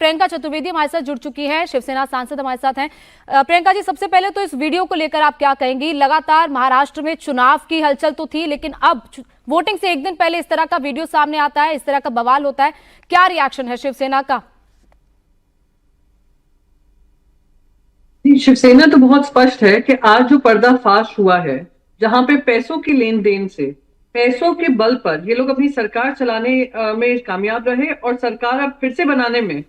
प्रियंका चतुर्वेदी हमारे साथ जुड़ चुकी हैं, शिवसेना सांसद हमारे साथ हैं। प्रियंका जी, सबसे पहले तो इस वीडियो को लेकर आप क्या कहेंगी? लगातार महाराष्ट्र में चुनाव की हलचल तो थी, लेकिन अब वोटिंग से एक दिन पहले इस तरह का वीडियो सामने आता है, इस तरह का बवाल होता है, क्या रिएक्शन है शिवसेना का? शिवसेना तो बहुत स्पष्ट है कि आज जो पर्दाफाश हुआ है, जहां पे पैसों की लेन देन से, पैसों के बल पर ये लोग अपनी सरकार चलाने में कामयाब रहे और सरकार अब फिर से बनाने में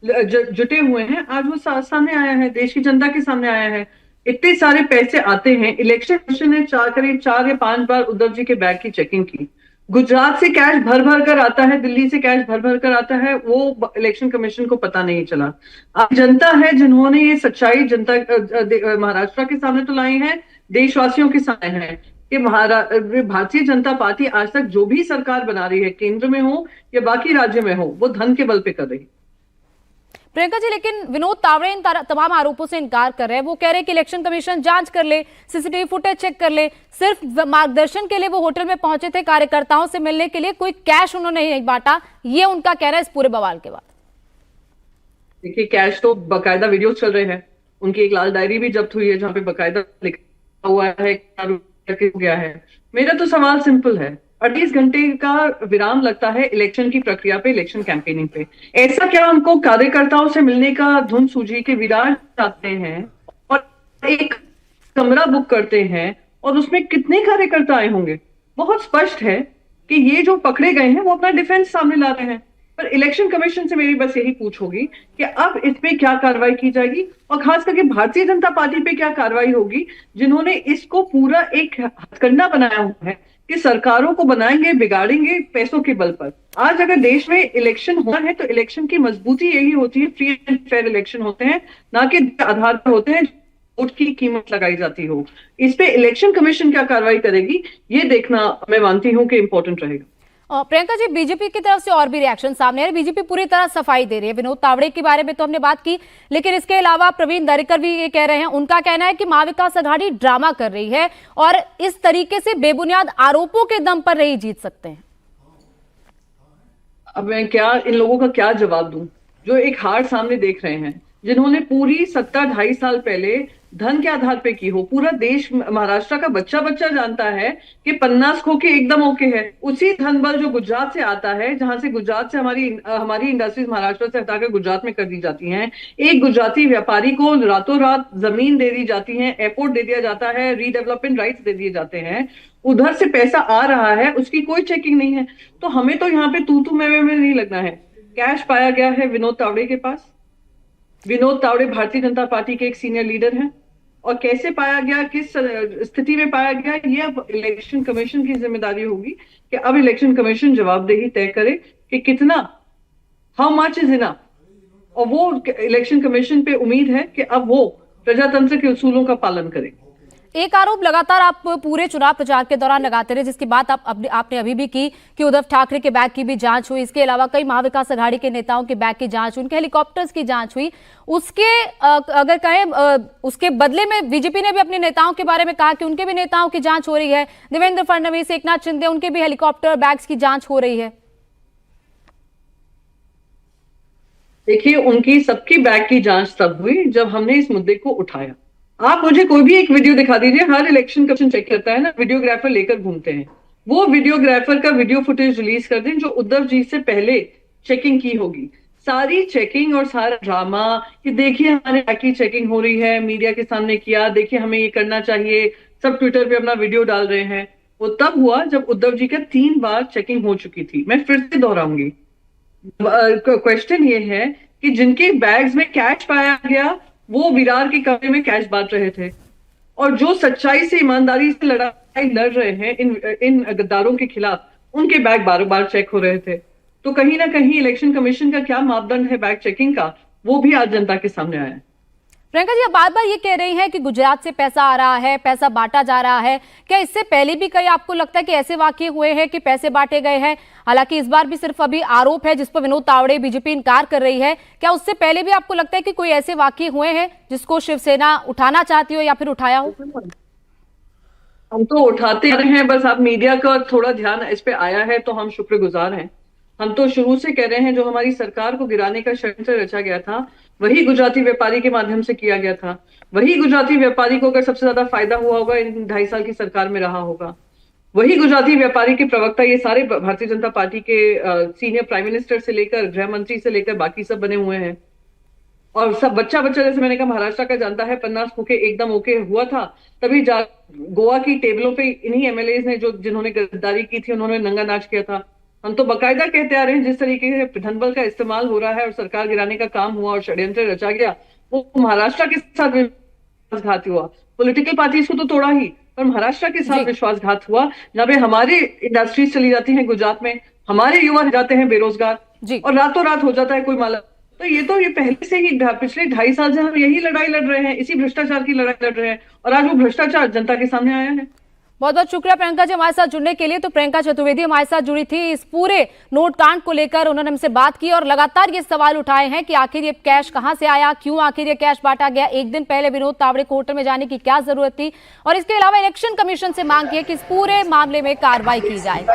जुटे हुए हैं। आज वो सामने आया है, देश की जनता के सामने आया है। इतने सारे पैसे आते हैं। इलेक्शन कमीशन ने करीब 4 या 5 बार उद्धव जी के बैग की चेकिंग की। गुजरात से कैश भर भर कर आता है, दिल्ली से कैश भर भर कर आता है, वो इलेक्शन कमीशन को पता नहीं चला। अब जनता है जिन्होंने ये सच्चाई जनता महाराष्ट्र के सामने तो लाई है, देशवासियों के सामने है कि भारतीय जनता पार्टी आज तक जो भी सरकार बना रही है, केंद्र में हो या बाकी राज्य में हो, वो धन के बल पे कर रही है। प्रियंका जी, लेकिन विनोद तावड़े इन तमाम आरोपों से इनकार कर रहे हैं। वो कह रहे हैं कि इलेक्शन कमीशन जांच कर ले, सीसीटीवी फुटेज चेक कर ले। सिर्फ मार्गदर्शन के लिए वो होटल में पहुंचे थे, कार्यकर्ताओं से मिलने के लिए, कोई कैश उन्होंने नहीं बांटा, ये उनका कहना है इस पूरे बवाल के बाद। देखिए, कैश तो बकायदा वीडियो चल रहे हैं। उनकी एक लाल डायरी भी जब्त हुई है जहां पे बकायदा लिखा हुआ है गया है। मेरा तो सवाल सिंपल है, 38 घंटे का विराम लगता है इलेक्शन की प्रक्रिया पे, इलेक्शन कैंपेनिंग पे। ऐसा क्या उनको कार्यकर्ताओं से मिलने का धुन सूझी कि विराट जाते हैं और एक कमरा बुक करते हैं और उसमें कितने कार्यकर्ता आए होंगे? बहुत स्पष्ट है कि ये जो पकड़े गए हैं वो अपना डिफेंस सामने ला रहे हैं। पर इलेक्शन कमीशन से मेरी बस यही पूछ होगी कि अब इस पे क्या कार्रवाई की जाएगी और खास करके भारतीय जनता पार्टी पे क्या कार्रवाई होगी, जिन्होंने इसको पूरा एक हथकंडा बनाया हुआ है कि सरकारों को बनाएंगे, बिगाड़ेंगे पैसों के बल पर। आज अगर देश में इलेक्शन होना है तो इलेक्शन की मजबूती यही होती है, फ्री एंड फेयर इलेक्शन होते हैं, ना कि आधार पर होते हैं वोट की कीमत लगाई जाती हो। इस पे इलेक्शन कमीशन क्या कार्रवाई करेगी, ये देखना मैं मानती हूँ कि इंपॉर्टेंट रहेगा। प्रियंका जी, बीजेपी की तरफ से और भी रिएक्शन सामने आ रहे हैं। बीजेपी पूरी तरह सफाई दे रही है। विनोद तावड़े के बारे में तो हमने बात की, लेकिन इसके अलावा प्रवीण दरेकर भी ये कह रहे हैं, उनका कहना है कि महाविकास आघाड़ी ड्रामा कर रही है और इस तरीके से बेबुनियाद आरोपों के दम पर नहीं जीत सकते हैं। अब मैं क्या इन लोगों का क्या जवाब दूं जो एक हार सामने देख रहे हैं, जिन्होंने पूरी सत्ता 2.5 साल पहले धन के आधार पे की हो। पूरा देश, महाराष्ट्र का बच्चा बच्चा जानता है कि 50 खो के एकदम ओके है। उसी धन बल जो गुजरात से आता है, जहां से गुजरात से हमारी इंडस्ट्रीज महाराष्ट्र से हटाकर गुजरात में कर दी जाती हैं। एक गुजराती व्यापारी को रातों रात जमीन दे दी जाती है, एयरपोर्ट दे दिया जाता है, रीडेवलपमेंट राइट्स दे दिए जाते हैं। उधर से पैसा आ रहा है, उसकी कोई चेकिंग नहीं है। तो हमें तो यहाँ पे तू मैं नहीं लगना है। कैश पाया गया है विनोद तावड़े के पास। विनोद तावड़े भारतीय जनता पार्टी के एक सीनियर लीडर हैं, और कैसे पाया गया, किस स्थिति में पाया गया, ये अब इलेक्शन कमीशन की जिम्मेदारी होगी कि अब इलेक्शन कमीशन जवाबदेही तय करे कि कितना, हाउ मच इज इनफ। और वो इलेक्शन कमीशन पे उम्मीद है कि अब वो प्रजातंत्र के उसूलों का पालन करे। एक आरोप लगातार आप पूरे चुनाव प्रचार के दौरान लगाते रहे, जिसकी बात आपने अभी भी की कि उद्धव ठाकरे के बैग की भी जांच हुई। इसके अलावा कई महाविकास आघाड़ी के नेताओं के बैग की जांच हुई, उनके हेलीकॉप्टर्स की जांच हुई। उसके अगर कहें उसके बदले में बीजेपी ने भी अपने नेताओं के बारे में कहा कि उनके भी नेताओं की जांच हो रही है। देवेंद्र फडणवीस, एकनाथ शिंदे, उनके भी हेलीकॉप्टर बैग्स की जांच हो रही है। देखिए, उनकी सबकी बैग की जांच तब हुई जब हमने इस मुद्दे को उठाया। आप मुझे कोई भी एक वीडियो दिखा दीजिए, हर इलेक्शन कमीशन चेक करता है ना, वीडियोग्राफर लेकर घूमते हैं। वो वीडियोग्राफर का वीडियो फुटेज रिलीज कर दें जो उद्धव जी से पहले चेकिंग की होगी। सारी चेकिंग और सारा ड्रामा कि देखिए हमारे बैग की चेकिंग हो रही है, मीडिया के सामने किया, देखिए हमें ये करना चाहिए, सब ट्विटर पे अपना वीडियो डाल रहे हैं। वो तब हुआ जब उद्धव जी का 3 बार चेकिंग हो चुकी थी। मैं फिर से दोहराऊंगी, क्वेश्चन ये है कि जिनके बैग्स में कैश पाया गया वो विरार के कमरे में कैश बांट रहे थे, और जो सच्चाई से, ईमानदारी से लड़ाई लड़ रहे हैं इन गद्दारों के खिलाफ, उनके बैग बार बार चेक हो रहे थे। तो कहीं ना कहीं इलेक्शन कमीशन का क्या मापदंड है बैग चेकिंग का, वो भी आज जनता के सामने आया है। प्रियंका जी, आप बार बार ये कह रही हैं कि गुजरात से पैसा आ रहा है, पैसा बांटा जा रहा है। क्या इससे पहले भी कई आपको लगता है कि ऐसे वाकये हुए हैं कि पैसे बांटे गए हैं? हालांकि इस बार भी सिर्फ अभी आरोप है जिस पर विनोद तावड़े, बीजेपी इनकार कर रही है। क्या उससे पहले भी आपको लगता है कि कोई ऐसे वाकये हुए हैं जिसको शिवसेना उठाना चाहती हो या फिर उठाया हो? हम तो उठाते रहे हैं, बस अब मीडिया का थोड़ा ध्यान इस पे आया है तो हम शुक्रगुजार हैं। हम तो शुरू से कह रहे हैं जो हमारी सरकार को गिराने का षड्यंत्र रचा गया था वही गुजराती व्यापारी के माध्यम से किया गया था। वही गुजराती व्यापारी को अगर सबसे ज्यादा फायदा हुआ होगा इन 2.5 साल की सरकार में रहा होगा। वही गुजराती व्यापारी के प्रवक्ता ये सारे भारतीय जनता पार्टी के सीनियर प्राइम मिनिस्टर से लेकर गृह मंत्री से लेकर बाकी सब बने हुए हैं। और सब बच्चा बच्चा जैसे मैंने कहा महाराष्ट्र का जानता है, पन्नास फूके एकदम ओके हुआ था तभी गोवा की टेबलों पे इन्हीं एमएलए ने जिन्होंने गद्दारी की थी उन्होंने नंगा नाच किया था। हम तो बकायदा कहते आ रहे हैं जिस तरीके से धनबल का इस्तेमाल हो रहा है और सरकार गिराने का काम हुआ और षड्यंत्र रचा गया वो महाराष्ट्र के साथ विश्वासघात हुआ। पॉलिटिकल पार्टीज को तो तोड़ा ही, पर महाराष्ट्र के साथ विश्वासघात हुआ जहाँ पे हमारे इंडस्ट्रीज चली जाती हैं गुजरात में, हमारे युवा जाते हैं बेरोजगार और रातों रात हो जाता है कोई माला। तो ये पहले से ही पिछले 2.5 साल से हम यही लड़ाई लड़ रहे हैं, इसी भ्रष्टाचार की लड़ाई लड़ रहे हैं और आज वो भ्रष्टाचार जनता के सामने आया है। बहुत बहुत शुक्रिया प्रियंका जी हमारे साथ जुड़ने के लिए। तो प्रियंका चतुर्वेदी हमारे साथ जुड़ी थी इस पूरे नोट कांड को लेकर, उन्होंने हमसे बात की और लगातार ये सवाल उठाए हैं कि आखिर ये कैश कहां से आया, क्यों आखिर ये कैश बांटा गया, एक दिन पहले विनोद तावड़े को होटल में जाने की क्या जरूरत थी, और इसके अलावा इलेक्शन कमीशन से मांग की है कि इस पूरे मामले में कार्रवाई की जाए।